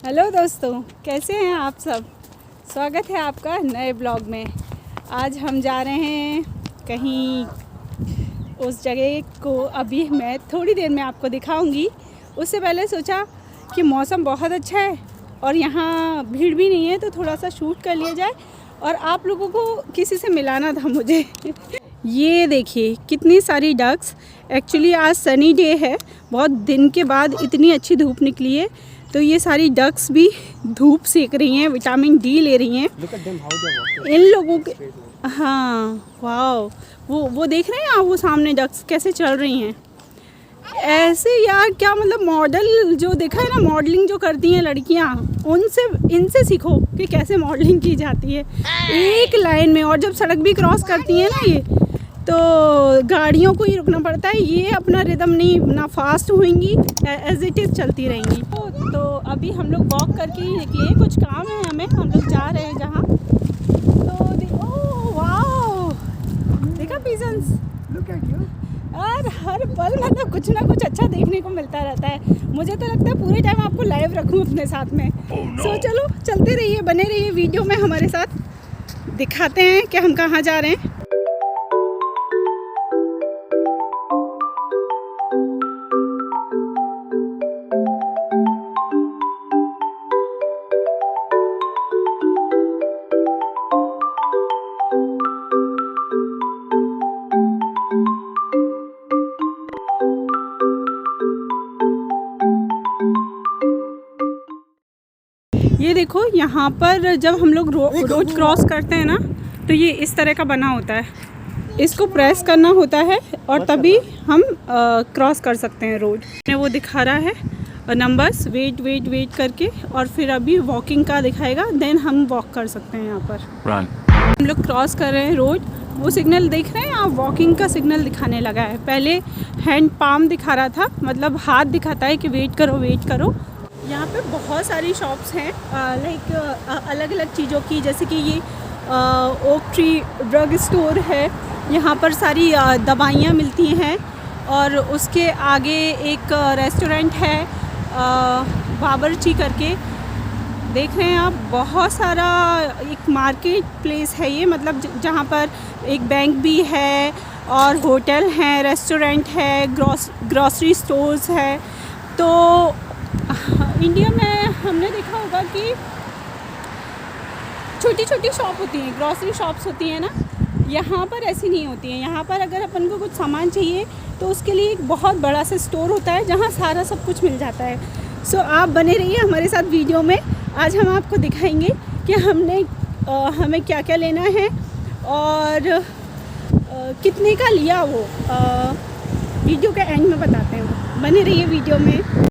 Hello दोस्तों, कैसे हैं आप सब। स्वागत है आपका नए ब्लॉग में। आज हम जा रहे हैं कहीं, उस जगह को अभी मैं थोड़ी देर में आपको दिखाऊंगी। उससे पहले सोचा कि मौसम बहुत अच्छा है और यहाँ भीड़ भी नहीं है, तो थोड़ा सा शूट कर लिया जाए और आप लोगों को किसी से मिलाना था मुझे। ये देखिए कितनी सारी डक्स। एक्चुअली आज सनी डे है, बहुत दिन के बाद इतनी अच्छी धूप निकली है, तो ये सारी डक्स भी धूप सेक रही हैं, विटामिन डी ले रही हैं। इन लोगों के, हाँ वाओ, वो देख रहे हैं आप, वो सामने डक्स कैसे चल रही हैं ऐसे। यार क्या मतलब, मॉडल जो देखा है ना, मॉडलिंग जो करती हैं लड़कियां, उनसे इनसे सीखो कि कैसे मॉडलिंग की जाती है एक लाइन में। और जब सड़क भी क्रॉस करती हैं ना ये, तो गाड़ियों को ही रुकना पड़ता है, ये अपना रिदम नहीं, ना फास्ट होंगी, एज इट इज़ चलती रहेंगी। तो अभी हम लोग वॉक करके ही निकले, कुछ काम है हमें, हम लोग जा रहे हैं जहाँ। तो वाओ, देखा पीजन्स, और हर पल मतलब कुछ ना कुछ अच्छा देखने को मिलता रहता है। मुझे तो लगता है पूरे टाइम आपको लाइव रखूँ अपने साथ में। सो चलो चलते रहिए, बने रहिए वीडियो में हमारे साथ, दिखाते हैं कि हम कहाँ जा रहे हैं। ये देखो, यहाँ पर जब हम लोग रोड क्रॉस करते हैं ना, तो ये इस तरह का बना होता है, इसको प्रेस करना होता है और तभी हम क्रॉस कर सकते हैं रोड। वो दिखा रहा है नंबर्स, वेट करके, और फिर अभी वॉकिंग का दिखाएगा, देन हम वॉक कर सकते हैं। यहाँ पर हम लोग क्रॉस कर रहे हैं रोड, वो सिग्नल देख रहे हैं आप, वॉकिंग का सिग्नल दिखाने लगा है। पहले हैंड पाम दिखा रहा था, मतलब हाथ दिखाता है कि वेट करो। यहाँ पे बहुत सारी शॉप्स हैं, लाइक अलग अलग चीज़ों की, जैसे कि ये ओक ट्री ड्रग स्टोर है, यहाँ पर सारी दवाइयाँ मिलती हैं। और उसके आगे एक रेस्टोरेंट है, बावर्ची करके, देख रहे हैं आप। बहुत सारा एक मार्केट प्लेस है ये, मतलब जहाँ पर एक बैंक भी है और होटल हैं, रेस्टोरेंट है, ग्रॉसरी स्टोर्स है। तो इंडिया में हमने देखा होगा कि छोटी छोटी शॉप होती हैं, ग्रॉसरी शॉप्स होती हैं ना, यहाँ पर ऐसी नहीं होती हैं। यहाँ पर अगर अपन को कुछ सामान चाहिए तो उसके लिए एक बहुत बड़ा सा स्टोर होता है, जहाँ सारा सब कुछ मिल जाता है। सो आप बने रहिए हमारे साथ वीडियो में। आज हम आपको दिखाएंगे कि हमें क्या क्या लेना है और कितने का लिया, वो वीडियो के एंड में बताते हैं। बने रहिए वीडियो में।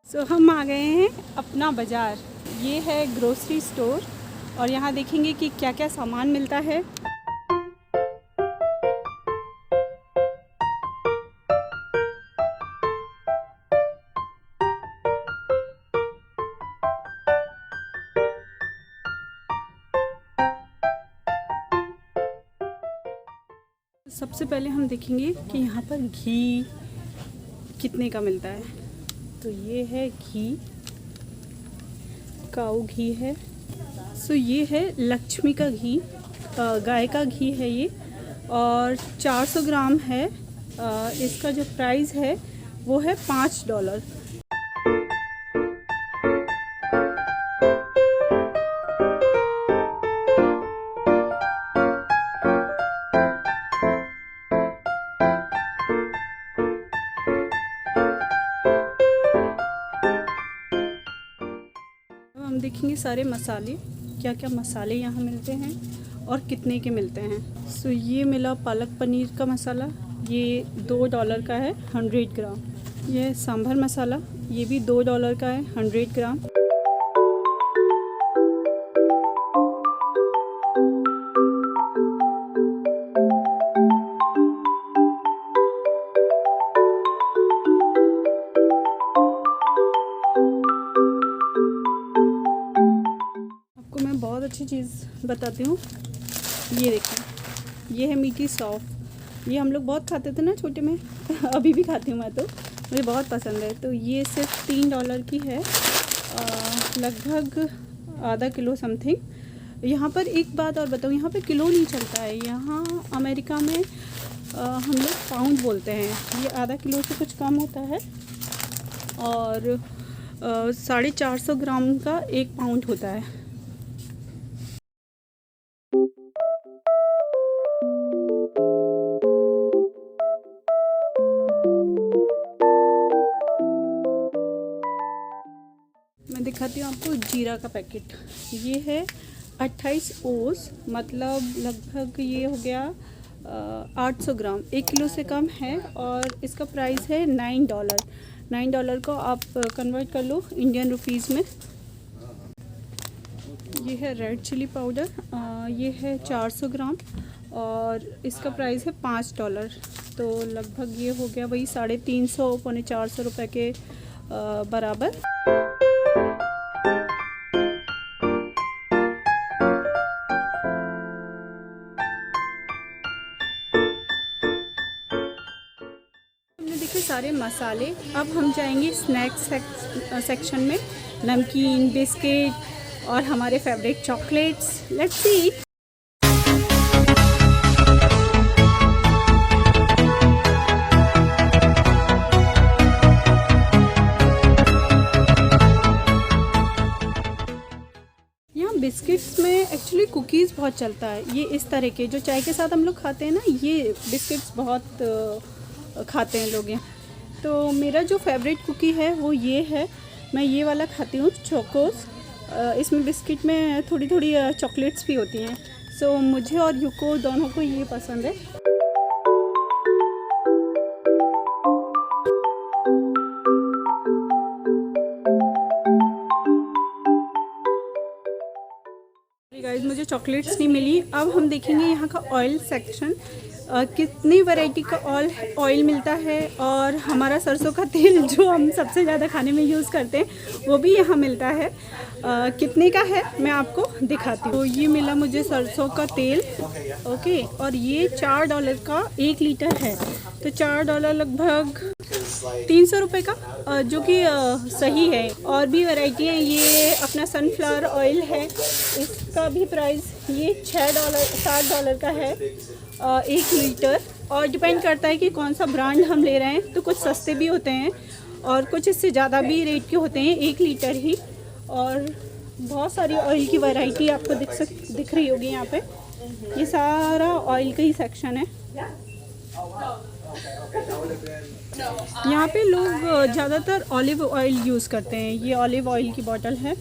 सो हम आ गए हैं अपना बाज़ार। ये है ग्रोसरी स्टोर और यहाँ देखेंगे कि क्या क्या सामान मिलता है। सबसे पहले हम देखेंगे कि यहाँ पर घी कितने का मिलता है। तो ये है घी, काऊ घी है। सो ये है लक्ष्मी का घी, गाय का घी है ये, और 400 ग्राम है। इसका जो प्राइस है वो है $5। हम देखेंगे सारे मसाले, क्या क्या मसाले यहाँ मिलते हैं और कितने के मिलते हैं। सो ये मिला पालक पनीर का मसाला, ये $2 का है 100 ग्राम। ये सांभर मसाला, ये भी $2 का है 100 ग्राम। अच्छी चीज़ बताती हूँ, ये देखिए, ये है मीठी सौंफ। ये हम लोग बहुत खाते थे ना छोटे में अभी भी खाती हूँ मैं, तो मुझे बहुत पसंद है। तो ये सिर्फ $3 की है, लगभग आधा किलो समथिंग। यहाँ पर एक बात और बताऊँ, यहाँ पे किलो नहीं चलता है। यहाँ अमेरिका में हम लोग पाउंड बोलते हैं। ये आधा किलो से कुछ कम होता है और 450 ग्राम का 1 पाउंड होता है। मैं दिखाती हूँ आपको जीरा का पैकेट। ये है 28 ओस, मतलब लगभग ये हो गया 800 ग्राम, 1 किलो से कम है और इसका प्राइस है $9। $9 को आप कन्वर्ट कर लो इंडियन रुपीज़ में। ये है रेड चिली पाउडर, ये है 400 ग्राम और इसका प्राइस है $5। तो लगभग ये हो गया वही 350 पौने 400 रुपये के बराबर। देखिए सारे मसाले। अब हम जाएंगे स्नैक्स सेक्शन में, नमकीन, बिस्किट और हमारे फेवरेट चॉकलेट्स। Let's see. यहाँ बिस्किट्स में एक्चुअली कुकीज़ बहुत चलता है। ये इस तरह के जो चाय के साथ हम लोग खाते हैं ना, ये बिस्किट्स बहुत खाते हैं लोग यहाँ। तो मेरा जो फेवरेट कुकी है वो ये है, मैं ये वाला खाती हूँ, चोकोस। इसमें बिस्किट में थोड़ी थोड़ी चॉकलेट्स भी होती हैं। सो मुझे और यूको दोनों को ये पसंद है। गाइस मुझे चॉकलेट्स नहीं मिली। अब हम देखेंगे यहाँ का ऑयल सेक्शन, कितनी वैरायटी का ऑयल मिलता है और हमारा सरसों का तेल जो हम सबसे ज़्यादा खाने में यूज़ करते हैं वो भी यहाँ मिलता है। कितने का है मैं आपको दिखाती हूँ। तो ये मिला मुझे सरसों का तेल, ओके, और ये $4 का 1 लीटर है। तो $4 लगभग 300 रुपये का, जो कि सही है। और भी वैरायटी है। ये अपना सनफ्लावर ऑयल है, इसका भी प्राइस ये $60 का है 1 लीटर। और डिपेंड करता है कि कौन सा ब्रांड हम ले रहे हैं। तो कुछ सस्ते भी होते हैं और कुछ इससे ज़्यादा भी रेट के होते हैं 1 लीटर ही। और बहुत सारी ऑयल की वैरायटी आपको दिख रही होगी यहाँ पे। ये सारा ऑयल का ही सेक्शन है। यहाँ पे लोग ज़्यादातर ऑलिव ऑयल यूज़ करते हैं। ये ऑलिव ऑयल की बोतल है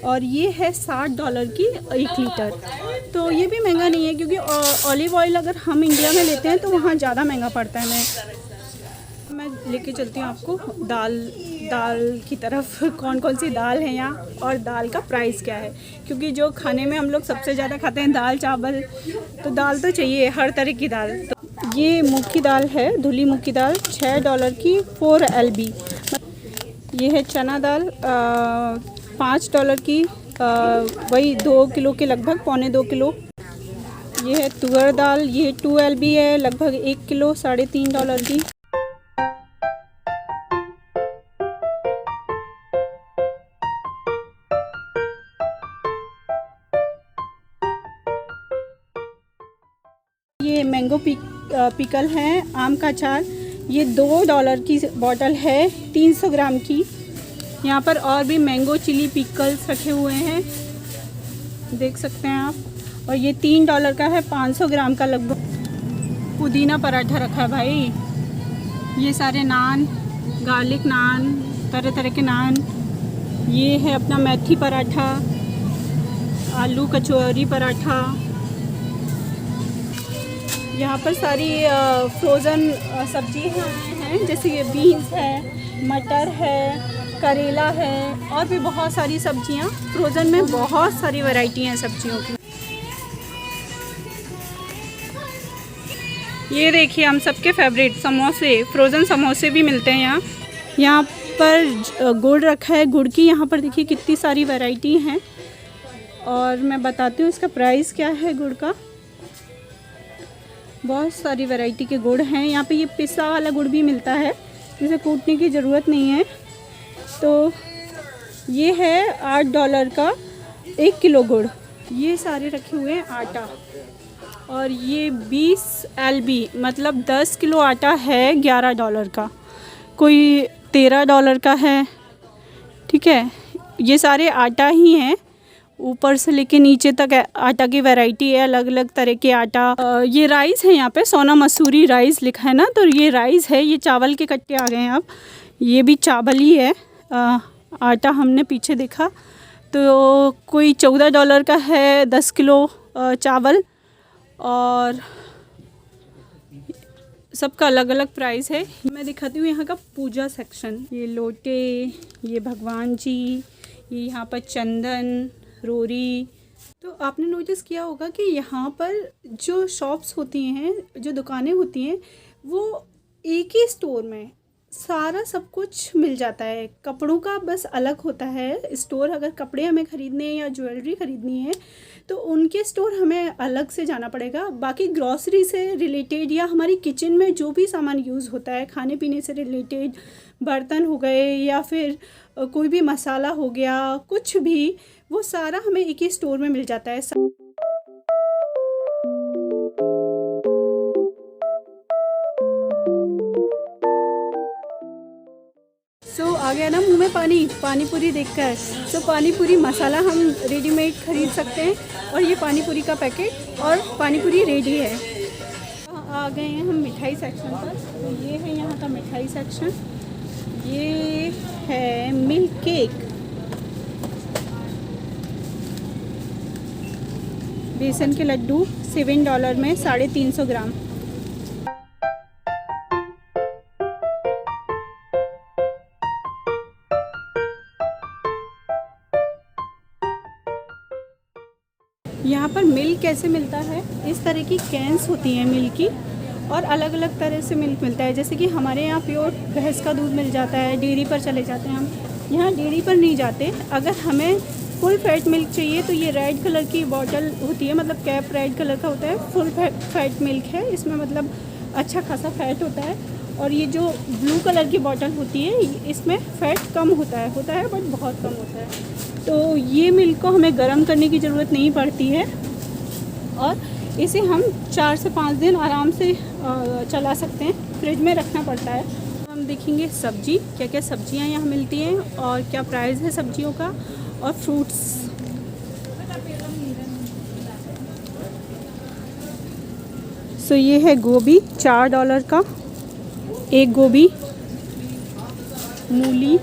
और ये है $60 की 1 लीटर। तो ये भी महंगा नहीं है, क्योंकि ऑलिव ऑयल अगर हम इंडिया में लेते हैं तो वहाँ ज़्यादा महंगा पड़ता है। मैं लेके चलती हूँ आपको दाल की तरफ। कौन कौन सी दाल है यहाँ और दाल का प्राइस क्या है, क्योंकि जो खाने में हम लोग सबसे ज़्यादा खाते हैं दाल चावल, तो दाल तो चाहिए, हर तरह की दाल। तो ये मूंग की दाल है, धुली मूंग की दाल, $6 की 4 LB। ये है चना दाल, $5 की, वही 2 किलो के लगभग, पौने 2 किलो। ये है तुअर दाल, ये 2 LB है, लगभग 1 किलो, $3.5 की। ये मैंगो पिकल है, आम का अचार, ये $2 की बोतल है, 300 ग्राम की। यहाँ पर और भी मैंगो चिली पिकल्स रखे हुए हैं, देख सकते हैं आप। और ये $3 का है, 500 ग्राम का लगभग। पुदीना पराठा रखा है भाई। ये सारे नान, गार्लिक नान, तरह तरह के नान। ये है अपना मेथी पराठा, आलू कचौरी पराठा। यहाँ पर सारी फ्रोज़न सब्जियाँ हैं, जैसे ये बीन्स है, मटर है, करेला है और भी बहुत सारी सब्जियाँ। फ्रोज़न में बहुत सारी वैरायटी हैं सब्जियों की। ये देखिए हम सबके फेवरेट समोसे, फ्रोज़न समोसे भी मिलते हैं यहाँ। यहाँ पर गुड़ रखा है, गुड़ की यहाँ पर देखिए कितनी सारी वैरायटी हैं। और मैं बताती हूँ इसका प्राइस क्या है गुड़ का। बहुत सारी वैरायटी के गुड़ हैं यहाँ पे। ये पिसा वाला गुड़ भी मिलता है जिसे कूटने की ज़रूरत नहीं है। तो ये है $8 का 1 किलो गुड़। ये सारे रखे हुए हैं आटा, और ये 20 LB मतलब 10 किलो आटा है $11 का, कोई $13 का है। ठीक है, ये सारे आटा ही हैं, ऊपर से लेके नीचे तक आटा की वैरायटी है, अलग अलग तरह के आटा। ये राइस है यहाँ पे, सोना मसूरी राइस लिखा है ना, तो ये राइस है। ये चावल के कट्टे आ गए हैं अब, ये भी चावल ही है। आटा हमने पीछे देखा तो कोई $14 का है 10 किलो चावल, और सबका अलग अलग प्राइस है। मैं दिखाती हूँ यहाँ का पूजा सेक्शन। ये लोटे, ये भगवान जी, ये यहाँ पर चंदन, रोरी। तो आपने नोटिस किया होगा कि यहाँ पर जो शॉप्स होती हैं, जो दुकानें होती हैं, वो एक ही स्टोर में सारा सब कुछ मिल जाता है। कपड़ों का बस अलग होता है स्टोर। अगर कपड़े हमें ख़रीदने हैं या ज्वेलरी ख़रीदनी है तो उनके स्टोर हमें अलग से जाना पड़ेगा। बाकी ग्रॉसरी से रिलेटेड या हमारी किचन में जो भी सामान यूज़ होता है, खाने पीने से रिलेटेड, बर्तन हो गए या फिर कोई भी मसाला हो गया, कुछ भी, वो सारा हमें एक ही स्टोर में मिल जाता है। आ गया ना मुंह में पानी पूरी देखकर। तो पानी पूरी मसाला हम रेडीमेड ख़रीद सकते हैं, और ये पानी पूरी का पैकेट, और पानी पूरी रेडी है। आ गए हैं हम मिठाई सेक्शन पर। तो ये है यहाँ का मिठाई सेक्शन। ये है मिल्क केक, बेसन के लड्डू $7 में 350 ग्राम। यहाँ पर मिल्क कैसे मिलता है, इस तरह की कैंस होती हैं मिल्क की, और अलग अलग तरह से मिल्क मिलता है। जैसे कि हमारे यहाँ प्योर भैंस का दूध मिल जाता है, डेयरी पर चले जाते हैं हम, यहाँ डेयरी पर नहीं जाते। अगर हमें फुल फैट मिल्क चाहिए तो ये रेड कलर की बॉटल होती है, मतलब कैप रेड कलर का होता है। फुल फैट मिल्क है, इसमें मतलब अच्छा खासा फैट होता है। और ये जो ब्लू कलर की बॉटल होती है, इसमें फ़ैट कम होता है बट बहुत कम होता है। तो ये मिल्क को हमें गर्म करने की ज़रूरत नहीं पड़ती है, और इसे हम 4 से 5 दिन आराम से चला सकते हैं। फ्रिज में रखना पड़ता है। हम देखेंगे सब्जी, क्या क्या सब्जियां यहाँ मिलती हैं और क्या प्राइस है सब्जियों का, और फ्रूट्स। सो ये है गोभी $4 का एक गोभी, मूली,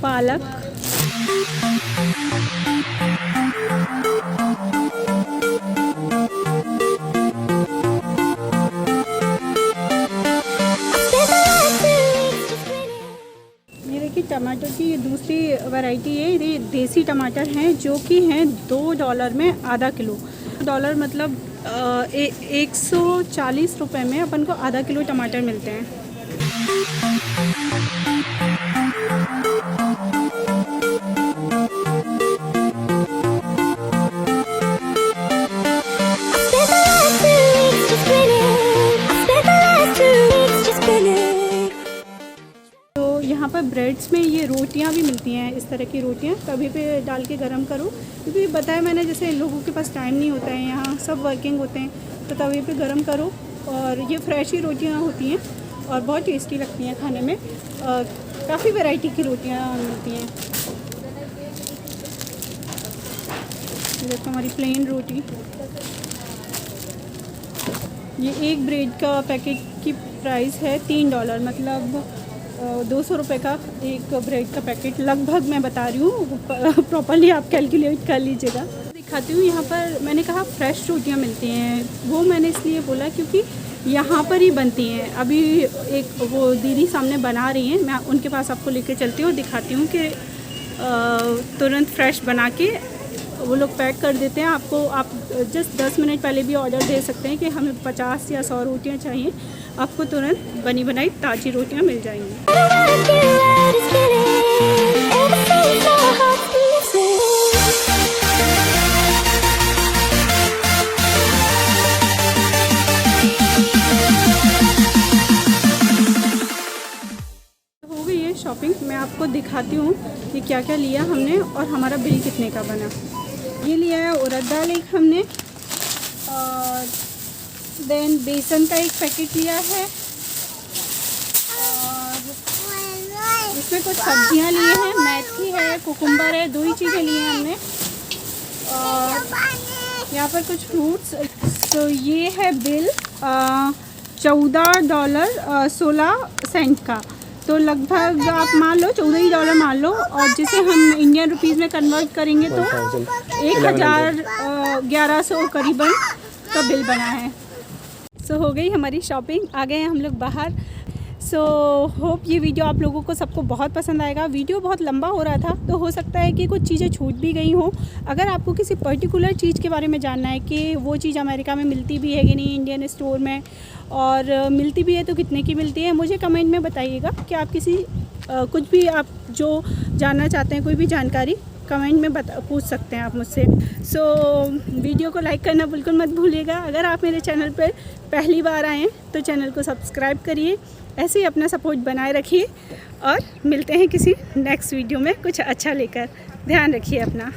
पालक, ये देखिए टमाटर की ये दूसरी वैरायटी है। ये देसी टमाटर हैं जो कि हैं $2 में आधा किलो। $1 मतलब 140 रुपये में अपन को आधा किलो टमाटर मिलते हैं। यहाँ पर ब्रेड्स में ये रोटियाँ भी मिलती हैं, इस तरह की रोटियाँ तवे पे डाल के गरम करो, क्योंकि बताया मैंने जैसे लोगों के पास टाइम नहीं होता है, यहाँ सब वर्किंग होते हैं, तो तवे पे गरम करो। और ये फ्रेश ही रोटियाँ होती हैं और बहुत टेस्टी लगती हैं खाने में। काफ़ी वैरायटी की रोटियाँ मिलती हैं। देखो हमारी प्लेन रोटी, ये एक ब्रेड का पैकेट की प्राइस है $3, मतलब 200 रुपये का एक ब्रेड का पैकेट लगभग मैं बता रही हूँ, प्रॉपरली आप कैलकुलेट कर लीजिएगा। दिखाती हूँ यहाँ पर मैंने कहा फ्रेश रोटियाँ मिलती हैं, वो मैंने इसलिए बोला क्योंकि यहाँ पर ही बनती हैं। अभी एक वो दीदी सामने बना रही हैं, मैं उनके पास आपको लेके चलती हूँ और दिखाती हूँ कि तुरंत फ्रेश बना के वो लोग पैक कर देते हैं आपको। आप जस्ट 10 मिनट पहले भी ऑर्डर दे सकते हैं कि हमें 50 या 100 रोटियाँ चाहिए, आपको तुरंत बनी बनाई ताज़ी रोटियाँ मिल जाएंगी। शॉपिंग। मैं आपको दिखाती हूँ कि क्या क्या लिया हमने और हमारा बिल कितने का बना। ये लिया है उड़द दाल एक हमने, और देन बेसन का एक पैकेट लिया है, और इसमें कुछ सब्जियाँ लिए हैं, मेथी है, कुकुम्बर है, 2 ही चीज़ें लिए हैं हमने, और यहाँ पर कुछ फ्रूट्स। तो ये है बिल $14.16 का। तो लगभग आप मान लो $14 मान लो, और जिसे हम इंडियन रुपीज़ में कन्वर्ट करेंगे तो 1100 करीबन का बिल बना है। सो हो गई हमारी शॉपिंग, आ गए हैं हम लोग बाहर। सो होप ये वीडियो आप लोगों को सबको बहुत पसंद आएगा। वीडियो बहुत लंबा हो रहा था तो हो सकता है कि कुछ चीज़ें छूट भी गई हों। अगर आपको किसी पर्टिकुलर चीज़ के बारे में जानना है कि वो चीज़ अमेरिका में मिलती भी है कि नहीं, इंडियन स्टोर में, और मिलती भी है तो कितने की मिलती है, मुझे कमेंट में बताइएगा कि आप किसी कुछ भी आप जो जानना चाहते हैं, कोई भी जानकारी कमेंट में पूछ सकते हैं आप मुझसे। सो वीडियो को लाइक करना बिल्कुल मत भूलिएगा। अगर आप मेरे चैनल पर पहली बार आए हैं तो चैनल को सब्सक्राइब करिए। ऐसे ही अपना सपोर्ट बनाए रखिए, और मिलते हैं किसी नेक्स्ट वीडियो में कुछ अच्छा लेकर। ध्यान रखिए अपना।